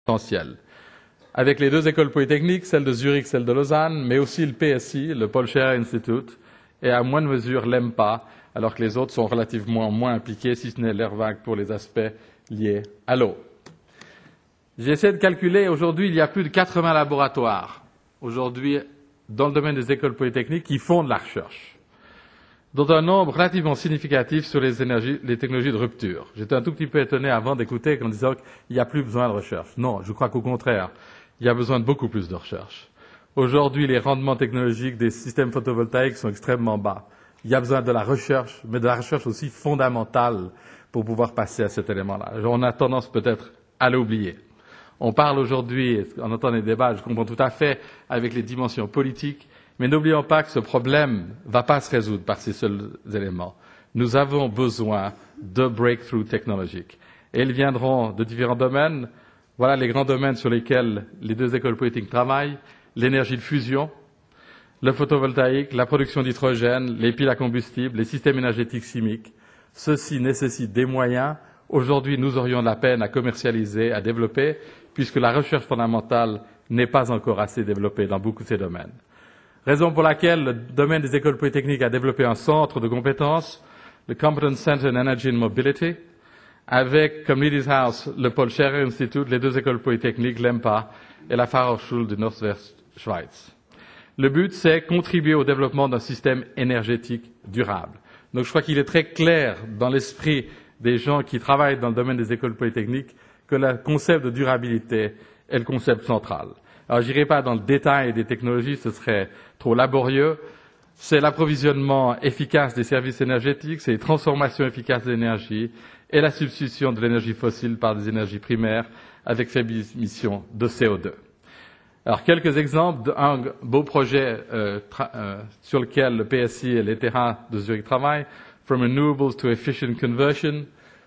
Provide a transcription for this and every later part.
potentiel. Avec les deux écoles polytechniques, celle de Zurich, celle de Lausanne, mais aussi le PSI, le Paul Scherrer Institute, et à moindre mesure l'EMPA, alors que les autres sont relativement moins impliqués, si ce n'est l'ERVAC pour les aspects liés à l'eau. J'ai essayé de calculer, aujourd'hui, il y a plus de 80 laboratoires, aujourd'hui, dans le domaine des écoles polytechniques, qui font de la recherche, dont un nombre relativement significatif sur les technologies de rupture. J'étais un tout petit peu étonné avant d'écouter en disant qu'il n'y a plus besoin de recherche. Non, je crois qu'au contraire, il y a besoin de beaucoup plus de recherche. Aujourd'hui, les rendements technologiques des systèmes photovoltaïques sont extrêmement bas. Il y a besoin de la recherche, mais de la recherche aussi fondamentale pour pouvoir passer à cet élément-là. On a tendance peut-être à l'oublier. On parle aujourd'hui, en entendant les débats, je comprends tout à fait, avec les dimensions politiques, mais n'oublions pas que ce problème ne va pas se résoudre par ces seuls éléments. Nous avons besoin de breakthroughs technologiques. Et ils viendront de différents domaines. Voilà les grands domaines sur lesquels les deux écoles polytechniques travaillent. L'énergie de fusion, le photovoltaïque, la production d'hydrogène, les piles à combustible, les systèmes énergétiques chimiques. Ceci nécessite des moyens. Aujourd'hui, nous aurions de la peine à commercialiser, à développer, puisque la recherche fondamentale n'est pas encore assez développée dans beaucoup de ces domaines. Raison pour laquelle le domaine des écoles polytechniques a développé un centre de compétences, le Competence Center in Energy and Mobility, avec comme leading house le Paul Scherrer Institute, les deux écoles polytechniques, l'EMPA et la Fachhochschule de Nordwestschweiz. Le but, c'est contribuer au développement d'un système énergétique durable. Donc je crois qu'il est très clair dans l'esprit des gens qui travaillent dans le domaine des écoles polytechniques que le concept de durabilité est le concept central. Alors je n'irai pas dans le détail des technologies, ce serait trop laborieux. C'est l'approvisionnement efficace des services énergétiques, c'est les transformations efficaces de l'énergie et la substitution de l'énergie fossile par des énergies primaires avec faible émission de CO2. Alors, quelques exemples d'un beau projet sur lequel le PSI et les terrains de Zurich travaillent, From Renewables to Efficient Conversion,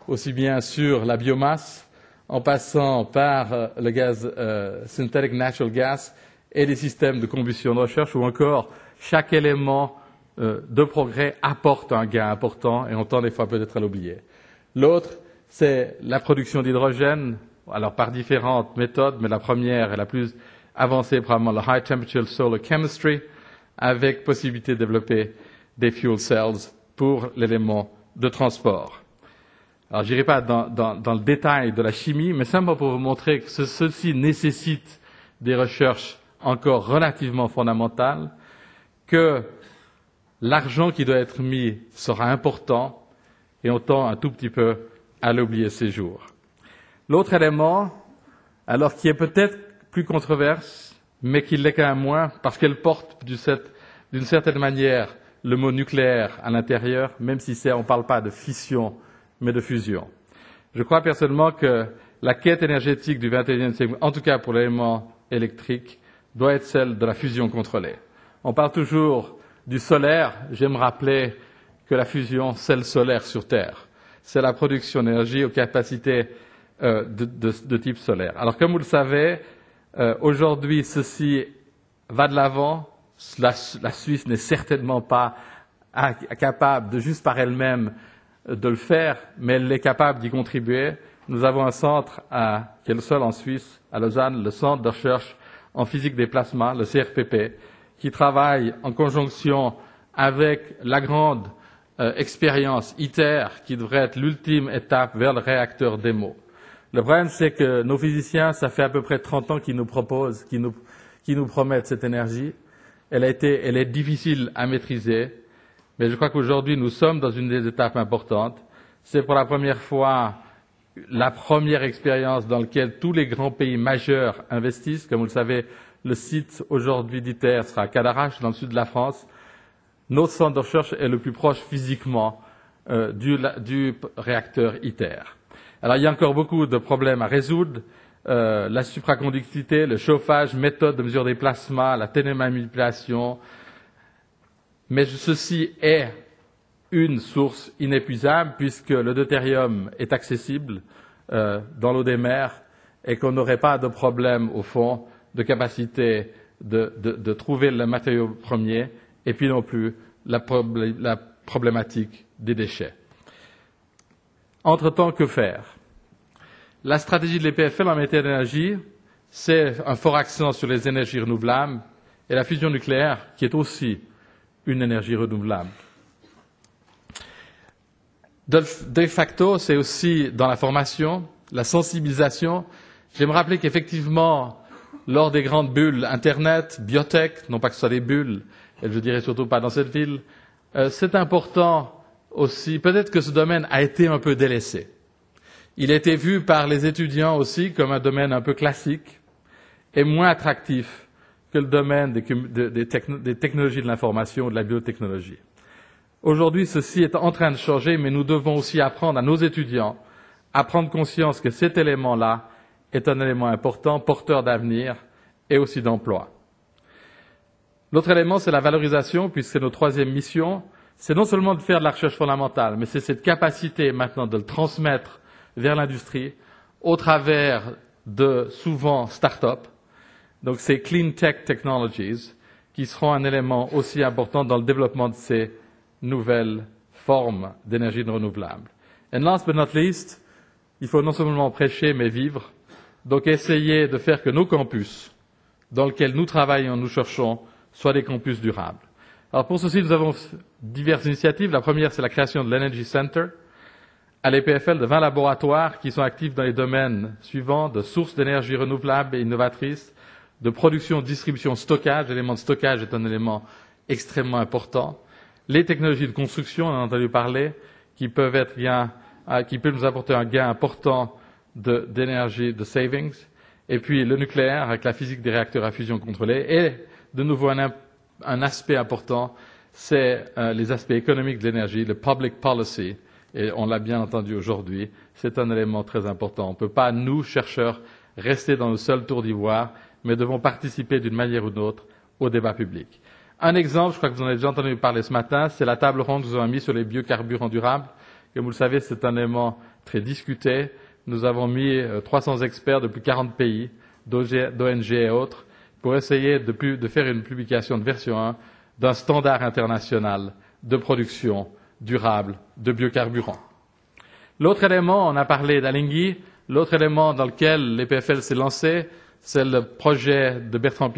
aussi bien sur la biomasse, en passant par le gaz Synthetic Natural Gas et les systèmes de combustion de recherche, ou encore chaque élément de progrès apporte un gain important et on tend des fois peut-être à l'oublier. L'autre, c'est la production d'hydrogène, alors par différentes méthodes, mais la première et la plus avancée probablement le High Temperature Solar Chemistry, avec possibilité de développer des fuel cells pour l'élément de transport. Alors je n'irai pas dans le détail de la chimie, mais simplement pour vous montrer que ceci nécessite des recherches encore relativement fondamentales, que l'argent qui doit être mis sera important et on tend un tout petit peu à l'oublier ces jours. L'autre élément, alors qui est peut-être plus controverse, mais qui l'est quand même moins, parce qu'elle porte d'une certaine manière le mot nucléaire à l'intérieur, même si on ne parle pas de fission, mais de fusion. Je crois personnellement que la quête énergétique du XXIe siècle, en tout cas pour l'élément électrique, doit être celle de la fusion contrôlée. On parle toujours du solaire. J'aime rappeler que la fusion, c'est le solaire sur Terre. C'est la production d'énergie aux capacités de type solaire. Alors, comme vous le savez, aujourd'hui, ceci va de l'avant. La Suisse n'est certainement pas capable de juste par elle-même de le faire, mais elle est capable d'y contribuer. Nous avons un centre qui est le seul en Suisse, à Lausanne, le Centre de recherche en physique des plasmas, le CRPP, qui travaille en conjonction avec la grande expérience ITER, qui devrait être l'ultime étape vers le réacteur démo. Le problème, c'est que nos physiciens, ça fait à peu près 30 ans qu'ils nous proposent, qu'ils nous promettent cette énergie. Elle est difficile à maîtriser, mais je crois qu'aujourd'hui, nous sommes dans une des étapes importantes. C'est pour la première fois la première expérience dans laquelle tous les grands pays majeurs investissent. Comme vous le savez, le site aujourd'hui d'ITER sera à Cadarache, dans le sud de la France. Notre centre de recherche est le plus proche physiquement du réacteur ITER. Alors, il y a encore beaucoup de problèmes à résoudre. La supraconductivité, le chauffage, méthode de mesure des plasmas, la télémanipulation. Mais ceci est une source inépuisable puisque le deutérium est accessible dans l'eau des mers et qu'on n'aurait pas de problème, au fond, de capacité de trouver le matériau premier et puis non plus la problématique des déchets. Entre-temps, que faire? La stratégie de l'EPFL en matière d'énergie, c'est un fort accent sur les énergies renouvelables et la fusion nucléaire, qui est aussi une énergie renouvelable. De facto, c'est aussi dans la formation, la sensibilisation. J'aime rappeler qu'effectivement, lors des grandes bulles Internet, biotech, non pas que ce soit des bulles, et je dirais surtout pas dans cette ville, c'est important aussi, peut-être que ce domaine a été un peu délaissé. Il a été vu par les étudiants aussi comme un domaine un peu classique et moins attractif que le domaine des technologies de l'information ou de la biotechnologie. Aujourd'hui, ceci est en train de changer, mais nous devons aussi apprendre à nos étudiants à prendre conscience que cet élément-là est un élément important, porteur d'avenir et aussi d'emploi. L'autre élément, c'est la valorisation, puisque c'est notre troisième mission. C'est non seulement de faire de la recherche fondamentale, mais c'est cette capacité maintenant de le transmettre vers l'industrie au travers de, souvent, start-up. Donc, c'est Clean Tech Technologies qui seront un élément aussi important dans le développement de ces nouvelles formes d'énergie renouvelable. And last but not least, il faut non seulement prêcher, mais vivre. Donc, essayer de faire que nos campus, dans lesquels nous travaillons, nous cherchons, soient des campus durables. Alors, pour ceci, nous avons diverses initiatives. La première, c'est la création de l'Energy Center à l'EPFL de 20 laboratoires qui sont actifs dans les domaines suivants de sources d'énergie renouvelables et innovatrices, de production, distribution, stockage. L'élément de stockage est un élément extrêmement important. Les technologies de construction, on en a entendu parler, qui peuvent nous apporter un gain important d'énergie, de savings. Et puis le nucléaire, avec la physique des réacteurs à fusion contrôlée. Et de nouveau, un aspect important, c'est les aspects économiques de l'énergie, le public policy. Et on l'a bien entendu aujourd'hui, c'est un élément très important. On ne peut pas, nous, chercheurs, rester dans le seul tour d'ivoire, mais devons participer d'une manière ou d'une autre au débat public. Un exemple, je crois que vous en avez déjà entendu parler ce matin, c'est la table ronde que nous avons mise sur les biocarburants durables. Comme vous le savez, c'est un élément très discuté. Nous avons mis 300 experts de plus de 40 pays, d'ONG et autres, pour essayer de faire une publication de version 1 d'un standard international de production durable de biocarburants. L'autre élément, on a parlé d'Alinghi, l'autre élément dans lequel l'EPFL s'est lancé, c'est le projet de Bertrand